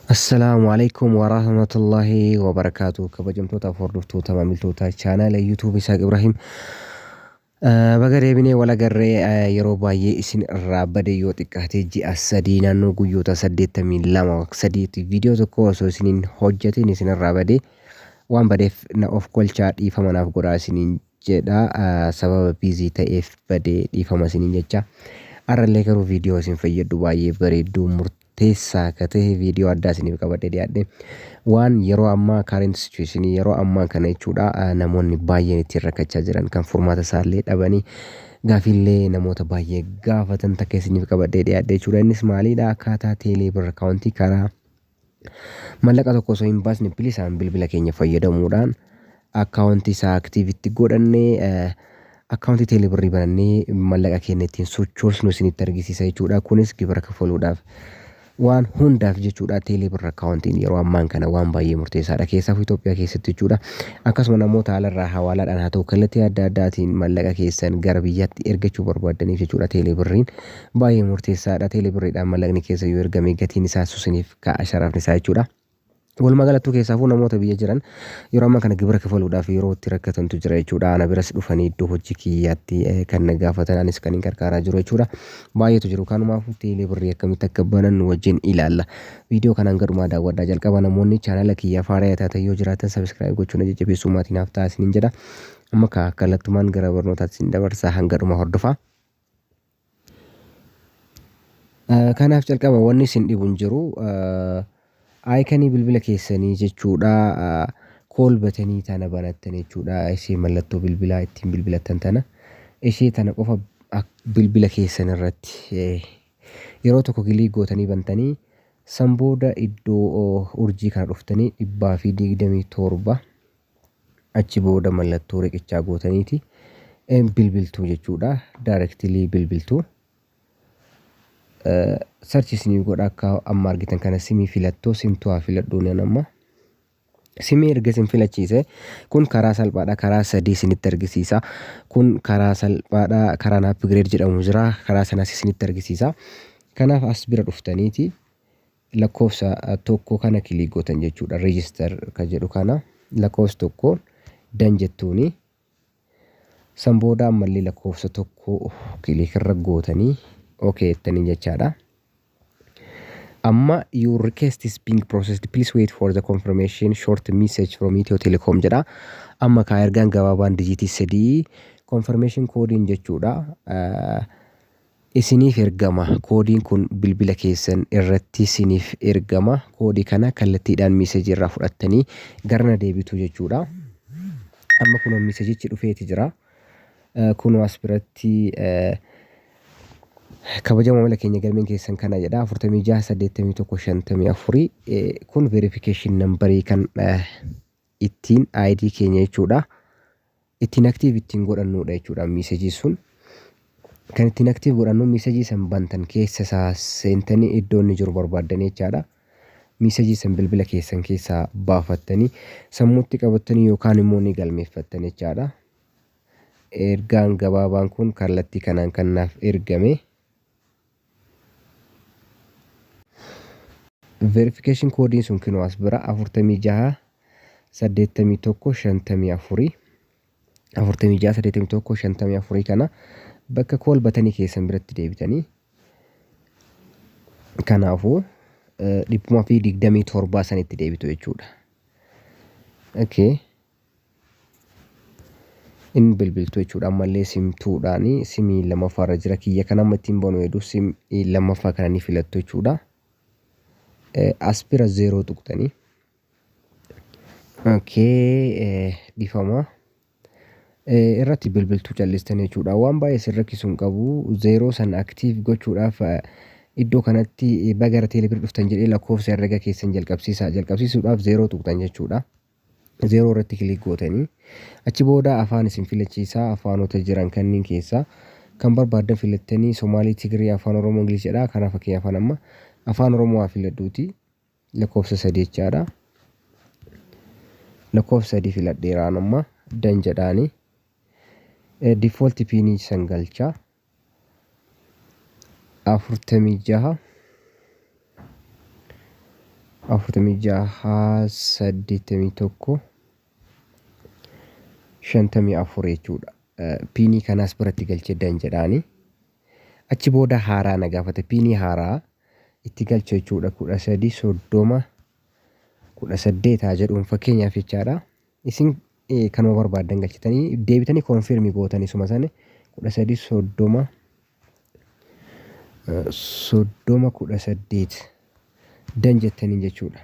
Assalaamu alaikum warahmatullahi wabarakatuh. Kabajamtoota hordoftoota maamiltoota chaanaala YouTube Isaaq Ibrahim. Baga deebinee wal agarree yeroo baay'ee isin irraa bade yoo xiqqaate ji'a sadii naannoo guyyoota 82 viidiyoo tokko osoo isiniin hojjetin isin irraa bade waan badeef na of kolchaa dhiifama naaf godhaa isiniin jedha. Sababa biizii ta'eef badee dhiifama isiniin jecha. Arrallee garuu viidiyoo isin fayyadu baay'ee bareedduu murteessaa akka ta'e viidiyoo addaa isiniif qabadhee dhiyaadhe. Waan yeroo ammaa current situation yeroo ammaa kana jechuudha namoonni baay'een ittiin rakkachaa jiran kan furmaata isaallee dhabanii gaafiillee namoota baay'ee gaafatan takka isiniif qabadhee dhiyaadhe jechuudha. Innis maalidha? Akkaataa teelee birra akaawuntii karaa mallaqa tokko osoo hin baasne bilisaan bilbila keenya fayyadamuudhaan akaawuntii isaa aktiivitti godhannee akaawuntii teelee birrii banannee mallaqa keenya ittiin sochoosnu isinitti argisiisa jechuudha. Kunis gibira kafaluudhaaf waan hundaaf jechuudha. Teelee birra akaawuntiin yeroo ammaan kana waan baay'ee murteessaadha keessaafu Itoophiyaa keessatti jechuudha. Akkasuma namoota haalarraa hawaalaadhaan haa ta'u kallattii adda addaatiin mallaqa keessan gara biyyaatti ergachuu barbaadaniif jechuudha. Teelee birriin baay'ee murteessaadha. Teelee birriidhaan mallaqni keessa yoo ergame gatiin isaa isiniif ka'a sharafni isaa jechuudha. Walumaa galatti keessaafuu namoota biyya jiran yeroo ammaa kana gibira kafaluudhaaf yeroo itti rakkatantu jira jechuudha. Ana biras dhufanii iddoo hojii kiyyaatti kan na gaafatan anis kan hin gargaaraa jiru jechuudha. Baay'eetu jiru. Kanumaafuu teelee birrii akkamitti akka banan wajjin ilaalla. Viidiyoo kanaan gadhumaa daawwadhaa jalqaba. Namoonni chaanaala kiyyaa faaraa taatan yoo jiraatan sabiskiraayib gochuun jajjabeessuu maatiin naaf ta'a isiniin jedha. Amma kallattumaan gara barnootaatti isin dabarsaa hanga dhuma hordofaa. Kanaaf jalqaba wanni isin dhibu hin jiru. Aayikanii bilbila keessanii jechuudha. Kool batanii tana banattanii jechuudha. Ishee mallattoo bilbilaa ittiin bilbilattan tana. Ishee tana qofa bilbila keessan irratti yeroo tokko kilii gootanii bantanii san booda iddoo urjii kana dhuftanii 227 achi booda mallattoo riqichaa gootaniiti bilbiltuu jechuudha. Directly bilbiltuu. Search isinii godha akka amma argitan kana simii filattoo simtuu haa filadhuun amma simii erga isin filachiise kun karaa salphaadha. Karaa sadii isinitti argisiisa. Kun karaa salphaadha. Karaan upgrade jedhamu jira. Karaa sanas isinitti argisiisa. Kanaaf as bira dhuftaniiti lakkoofsa tokko kana kilii gootan jechuudha. Register kan jedhu kana lakkoofsa tokko dan jettuuni san booda ammallee lakkoofsa tokko kilii irra gootanii okay ettanii jechaadha. Amma your request is being processed. Please wait for the confirmation short message from Ethio Telecom jedha. Amma kaa ergaan gabaabaan dijiitii 3 confirmation koodiin jechuudha. Isiniif ergama. Koodiin kun bilbila keessan irratti isiniif ergama. Koodii kana kallattiidhaan message irraa fudhattanii garna deebitu jechuudha. Amma kun messagechi dhufeeti jira. Kun as biratti kabajama mala keenya galmeen keessan kana jedha 468154 kun verification numberii kan ittiin ID keenya jechuudha ittiin active ittiin godhannudha jechuudha. Message sun kan ittiin active godhannu message san bantan keessa isaa seentanii iddoo inni jiru barbaaddanii jechaadha. Message san bilbila keessan keessaa baafattanii sammuutti qabattanii yookaan immoo ni galmeeffattanii jechaadha. Ergaan gabaabaan kun kallattii kanaan kan naaf ergame. Verification koodiin sun kinoo as bira 468154 kana bakka kool batanii keessan biratti deebitanii kanaafuu 127 sanitti deebitu jechuudha. Okay. In bilbiltuu jechuudha. Ammallee simtuudhaani simii lammaffaarra jira. Kiyya kana amma ittiin banu hedduu simii lammaffaa kana ni filattu jechuudha. As bira 0 tuqxanii okay dhifama irratti bilbiltuu callistanii jechuudha. Waan baay'ee sin rakkisuun qabu 0 san active gochuudhaaf iddoo kanatti bagara teelee bira dhuftan jedhee lakkoofsa herrega keessan jalqabsiisuudhaaf 0 tuqxan jechuudha. 0 irratti kilik gootanii achi booda afaan isin filachiisaa afaanota jiran kanneen keessaa kan barbaadan filattanii Somaalii, Tigrii, Afaan Oromoo, Ingilizidha. Kanaaf fakkeenyaaf amma Afaan Oromoo haa filadhuuti lakkoofsa 3 jechaadha. Lakkoofsa 3 filadheeraan amma dan jedhaani default pin san galchaa 46 46 81 54 jechuudha. Piinii kanaas biratti galchee dan jedhaani. Achi booda haaraa na gaafate. Piinii haaraa itti galcha jechuudha. 13 30 18 haa jedhuun fakkeenyaaf jechaadha. Isin kanuma barbaadan galchitanii deebitanii koonfirmii gootanii suma sana 13 30 18 dan jettanii jechuudha.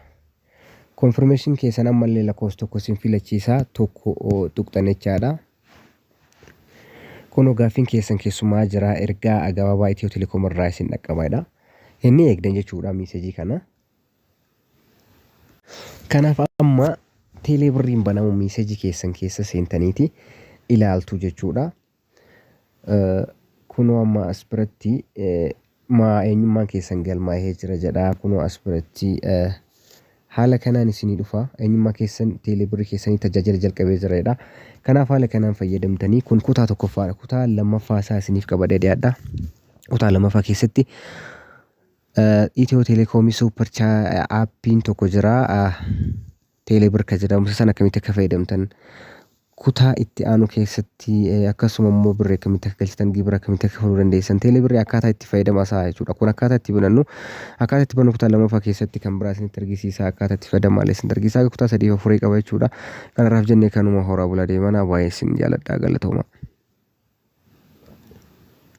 Confirmation keessan ammallee lakkoofsa tokko isin filachiisaa tokko tuqxan jechaadha. Kun gaaffiin keessan keessumaa jira ergaa gabaabaa Itiyoo Telekoom irraa isin dhaqqabaadha. Inni eegdan jechuudha meesejii kana. Kanaaf amma teeleebirriin banamu meesejii keessan keessa seentaniiti ilaaltu jechuudha. Kunoo amma as biratti eenyummaan keessan galmaa'ee jira jedha. Kunoo as biratti haala kanaan isinii dhufa. Eenyummaa keessan teeleebirrii keessanii tajaajila jalqabee jiradha. Kanaaf haala kanaan fayyadamtanii kun kutaa tokkoffaadha. Kutaa lammaffaa isaa isiniif qabadee dhiyaadha. Kutaa lammaffaa keessatti Itiyoo Telekoomii Suupper Aappiin tokko jira. Teeleebir kan jedhamu sana akkamitti akka fayyadamtan kutaa itti aanu keessatti akkasuma immoo birrii akkamitti akka galchitan gibira akkamitti akka furuu dandeessan teeleebirrii akkaataa itti fayyadama isaa jechuudha. Kun akkaataa itti banannu akkaataa itti bannu kutaa lammaffaa keessatti kan biraa isinitti argisiisa akkaataa itti fayyadamaa isinitti argisiisa kutaa 3 4 qaba jechuudha. Kanarraaf jennee kanuma horaa bulaa deemanaa baay'ee isin jaalladhaa galatooma.